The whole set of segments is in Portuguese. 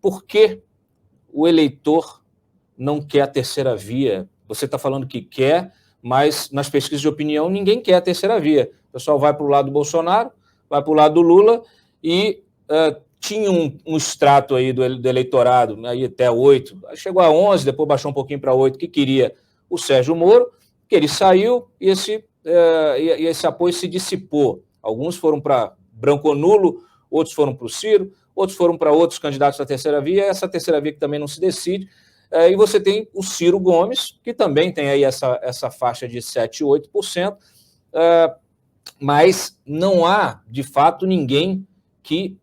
por que o eleitor não quer a terceira via? Você está falando que quer, mas nas pesquisas de opinião ninguém quer a terceira via. O pessoal vai para o lado do Bolsonaro, vai para o lado do Lula e tinha um extrato aí do eleitorado, aí até 8, chegou a 11, depois baixou um pouquinho para 8, que queria o Sérgio Moro, que ele saiu e esse apoio se dissipou. Alguns foram para branco ou nulo, outros foram para o Ciro, outros foram para outros candidatos da terceira via, essa terceira via que também não se decide. E você tem o Ciro Gomes, que também tem aí essa faixa de 7%, 8%, mas não há, de fato, ninguém que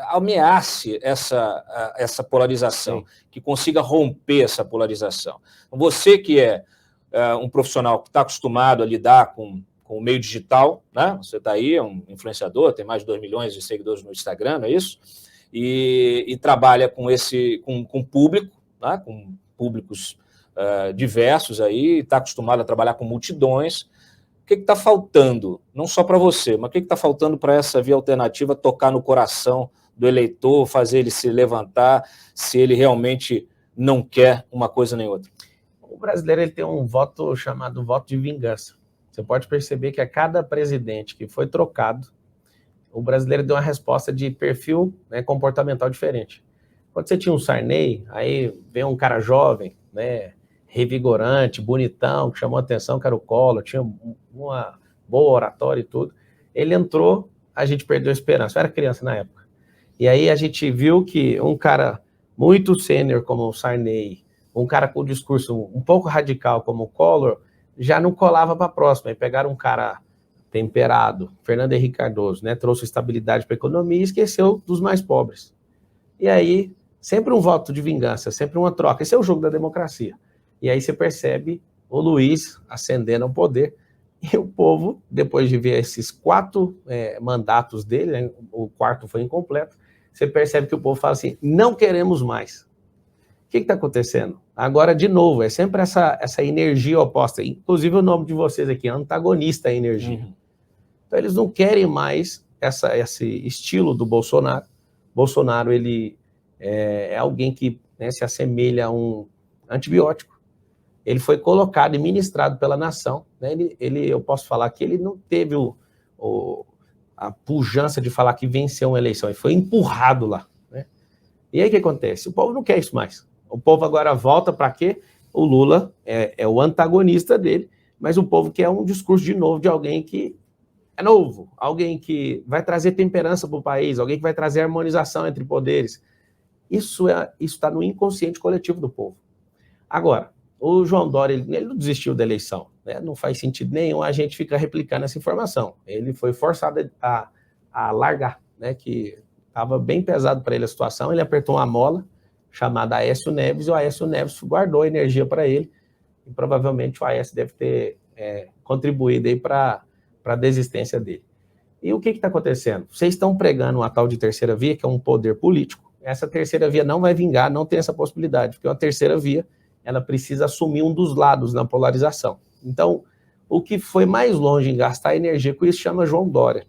ameace essa polarização, sim, que consiga romper essa polarização. Você que é um profissional que está acostumado a lidar com o meio digital, né? Você está aí, é um influenciador, tem mais de 2 milhões de seguidores no Instagram, não é isso? E trabalha com público, né? Com públicos diversos aí, está acostumado a trabalhar com multidões. O que está faltando? Não só para você, mas o que está faltando para essa via alternativa tocar no coração do eleitor, fazer ele se levantar, se ele realmente não quer uma coisa nem outra? O brasileiro ele tem um voto chamado voto de vingança. Você pode perceber que a cada presidente que foi trocado, o brasileiro deu uma resposta de perfil, né, comportamental diferente. Quando você tinha um Sarney, aí veio um cara jovem, né, revigorante, bonitão, que chamou a atenção, que era o Collor, tinha uma boa oratória e tudo. Ele entrou, a gente perdeu a esperança. Eu era criança na época. E aí a gente viu que um cara muito sênior como o Sarney, um cara com um discurso um pouco radical como o Collor, já não colava para a próxima. Aí pegaram um cara temperado, Fernando Henrique Cardoso, né, trouxe estabilidade para a economia e esqueceu dos mais pobres. E aí, sempre um voto de vingança, sempre uma troca. Esse é o jogo da democracia. E aí você percebe o Luiz ascendendo ao poder e o povo, depois de ver esses 4 mandatos dele, né, o 4º foi incompleto, você percebe que o povo fala assim, não queremos mais. O que está acontecendo? Agora, de novo, é sempre essa energia oposta. Inclusive o nome de vocês aqui, antagonista à energia. Uhum. Então eles não querem mais esse estilo do Bolsonaro. Bolsonaro, ele é alguém que, né, se assemelha a um antibiótico. Ele foi colocado e ministrado pela nação. Né? Eu posso falar que ele não teve a pujança de falar que venceu uma eleição. Ele foi empurrado lá. Né? E aí o que acontece? O povo não quer isso mais. O povo agora volta para quê? O Lula é o antagonista dele, mas o povo quer um discurso de novo de alguém que é novo, alguém que vai trazer temperança para o país, alguém que vai trazer harmonização entre poderes. Isso está no inconsciente coletivo do povo. Agora, o João Dória, ele não desistiu da eleição, né? Não faz sentido nenhum a gente ficar replicando essa informação. Ele foi forçado a largar, né? Que estava bem pesado para ele a situação, ele apertou uma mola chamada Aécio Neves, e o Aécio Neves guardou a energia para ele, e provavelmente o Aécio deve ter contribuído aí para a desistência dele. E o que está acontecendo? Vocês estão pregando uma tal de terceira via, que é um poder político. Essa terceira via não vai vingar, não tem essa possibilidade, porque uma terceira via, ela precisa assumir um dos lados na polarização. Então, o que foi mais longe em gastar energia com isso chama João Dória.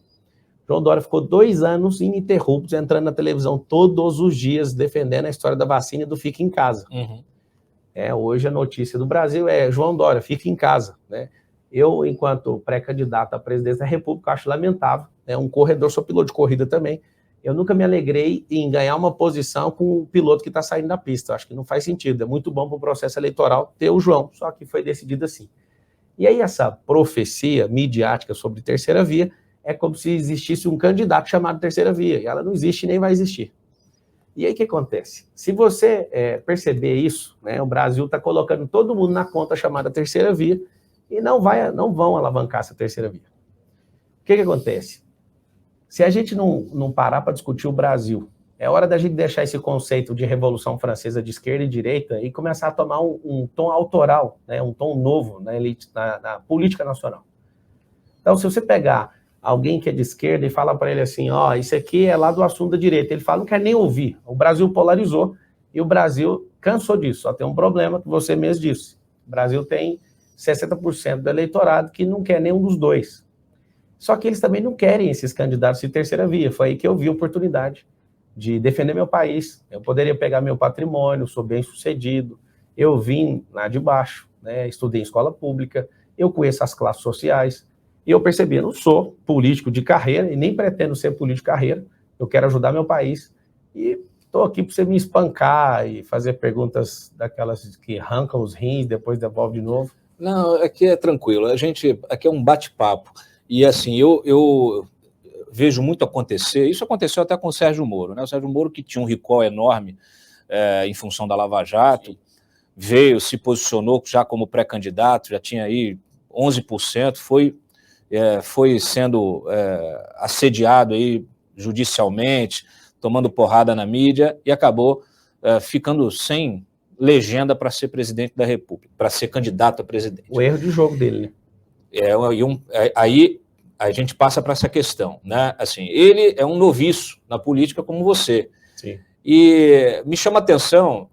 João Dória ficou 2 anos ininterruptos entrando na televisão todos os dias defendendo a história da vacina e do fica em casa. Uhum. Hoje a notícia do Brasil é João Dória, fica em casa. Né? Eu, enquanto pré-candidato à presidência da República, acho lamentável. Um corredor, sou piloto de corrida também. Eu nunca me alegrei em ganhar uma posição com o piloto que está saindo da pista. Acho que não faz sentido. É muito bom para o processo eleitoral ter o João, só que foi decidido assim. E aí essa profecia midiática sobre terceira via é como se existisse um candidato chamado terceira via, e ela não existe e nem vai existir. E aí o que acontece? Se você perceber isso, né, o Brasil está colocando todo mundo na conta chamada terceira via e não vão alavancar essa terceira via. O que acontece? Se a gente não parar para discutir o Brasil, é hora da gente deixar esse conceito de Revolução Francesa de esquerda e direita e começar a tomar um tom autoral, né, um tom novo na política nacional. Então, se você pegar alguém que é de esquerda e fala para ele assim, isso aqui é lá do assunto da direita, ele fala, não quer nem ouvir. O Brasil polarizou e o Brasil cansou disso. Só tem um problema que você mesmo disse. O Brasil tem 60% do eleitorado que não quer nenhum dos dois. Só que eles também não querem esses candidatos de terceira via. Foi aí que eu vi a oportunidade de defender meu país. Eu poderia pegar meu patrimônio, sou bem-sucedido, eu vim lá de baixo, né, estudei em escola pública, eu conheço as classes sociais, e eu percebi, eu não sou político de carreira, e nem pretendo ser político de carreira, eu quero ajudar meu país, e estou aqui para você me espancar e fazer perguntas daquelas que arrancam os rins, depois devolve de novo. Não, aqui é tranquilo, aqui é um bate-papo, e assim, eu vejo muito acontecer, isso aconteceu até com o Sérgio Moro, né? O Sérgio Moro, que tinha um recall enorme em função da Lava Jato, veio, se posicionou já como pré-candidato, já tinha aí 11%, foi sendo assediado aí judicialmente, tomando porrada na mídia e acabou ficando sem legenda para ser presidente da República, para ser candidato a presidente. O erro de jogo dele, né? Aí a gente passa para essa questão, né? Assim, ele é um noviço na política como você. Sim. E me chama a atenção,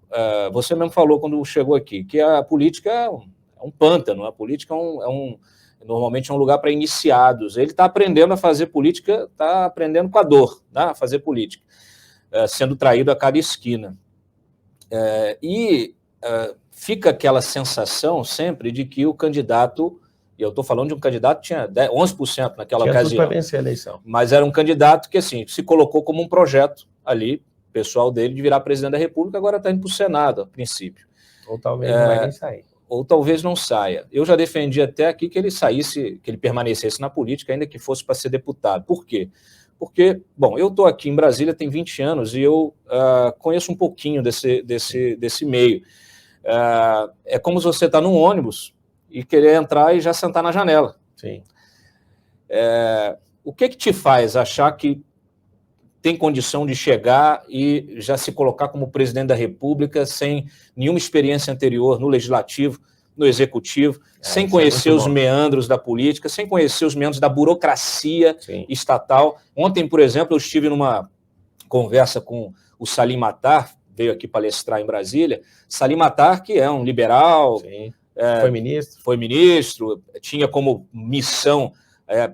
você mesmo falou quando chegou aqui, que a política é um pântano, a política normalmente é um lugar para iniciados. Ele está aprendendo a fazer política, está aprendendo com a dor, né, a fazer política, sendo traído a cada esquina. Fica aquela sensação sempre de que o candidato, e eu estou falando de um candidato que tinha 11% naquela ocasião. Tinha tudo para vencer a eleição. Mas era um candidato que assim, se colocou como um projeto ali, pessoal dele, de virar presidente da República, agora está indo para o Senado, a princípio. Ou talvez não vai nem sair. Ou talvez não saia. Eu já defendi até aqui que ele saísse, que ele permanecesse na política, ainda que fosse para ser deputado. Por quê? Porque, bom, eu estou aqui em Brasília tem 20 anos e eu conheço um pouquinho desse meio. É como se você está num ônibus e querer entrar e já sentar na janela. Sim. O que te faz achar que tem condição de chegar e já se colocar como presidente da República sem nenhuma experiência anterior no Legislativo, no Executivo, sem conhecer os meandros da política, sem conhecer os meandros da burocracia estatal? Ontem, por exemplo, eu estive numa conversa com o Salim Matar, veio aqui palestrar em Brasília. Salim Matar, que é um liberal, foi ministro, tinha como missão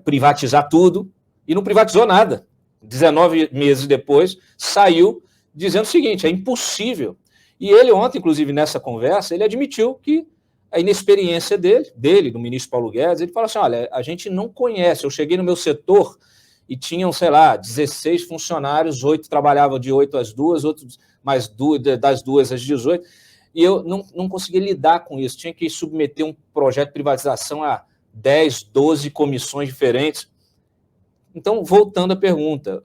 privatizar tudo e não privatizou nada. 19 meses depois, saiu dizendo o seguinte, é impossível. E ele ontem, inclusive, nessa conversa, ele admitiu que a inexperiência dele, do ministro Paulo Guedes, ele falou assim, olha, a gente não conhece, eu cheguei no meu setor e tinham, sei lá, 16 funcionários, 8 trabalhavam de 8 às 2, outros mais das 2 às 18, e eu não conseguia lidar com isso, tinha que submeter um projeto de privatização a 10, 12 comissões diferentes. Então, voltando à pergunta,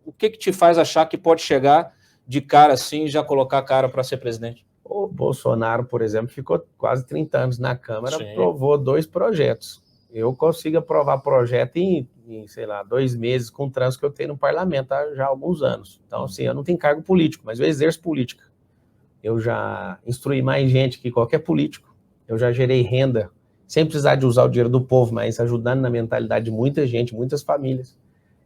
o que te faz achar que pode chegar de cara assim e já colocar a cara para ser presidente? O Bolsonaro, por exemplo, ficou quase 30 anos na Câmara, aprovou 2 projetos. Eu consigo aprovar projeto em, sei lá, 2 meses com o trânsito que eu tenho no parlamento há já alguns anos. Então, assim, eu não tenho cargo político, mas eu exerço política. Eu já instruí mais gente que qualquer político, eu já gerei renda, sem precisar de usar o dinheiro do povo, mas ajudando na mentalidade de muita gente, muitas famílias.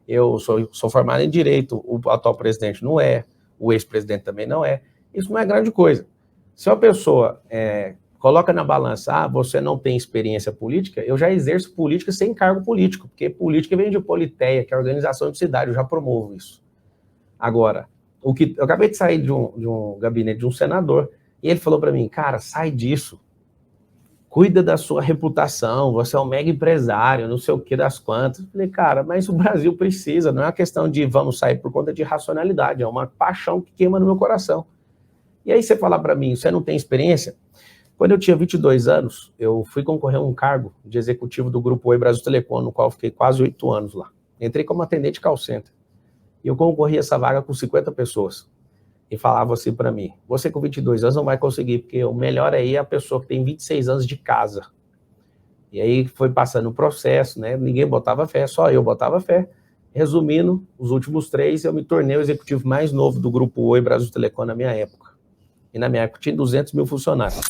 Eu sou formado em Direito, o atual presidente não é, o ex-presidente também não é. Isso não é grande coisa. Se uma pessoa coloca na balança, você não tem experiência política, eu já exerço política sem cargo político, porque política vem de Politeia, que é a organização de cidade, eu já promovo isso. Agora, eu acabei de sair de um gabinete de um senador, e ele falou para mim, cara, sai disso. Cuida da sua reputação, você é um mega empresário, não sei o que das quantas. Eu falei, cara, mas o Brasil precisa, não é uma questão de vamos sair por conta de racionalidade, é uma paixão que queima no meu coração. E aí você falar para mim, você não tem experiência? Quando eu tinha 22 anos, eu fui concorrer a um cargo de executivo do Grupo Oi Brasil Telecom, no qual eu fiquei quase 8 anos lá. Entrei como atendente de call center. E eu concorri a essa vaga com 50 pessoas. E falava assim para mim, você com 22 anos não vai conseguir, porque o melhor aí é a pessoa que tem 26 anos de casa. E aí foi passando o processo, né? Ninguém botava fé, só eu botava fé. Resumindo, os últimos 3, eu me tornei o executivo mais novo do Grupo Oi Brasil Telecom na minha época. E na minha época tinha 200 mil funcionários.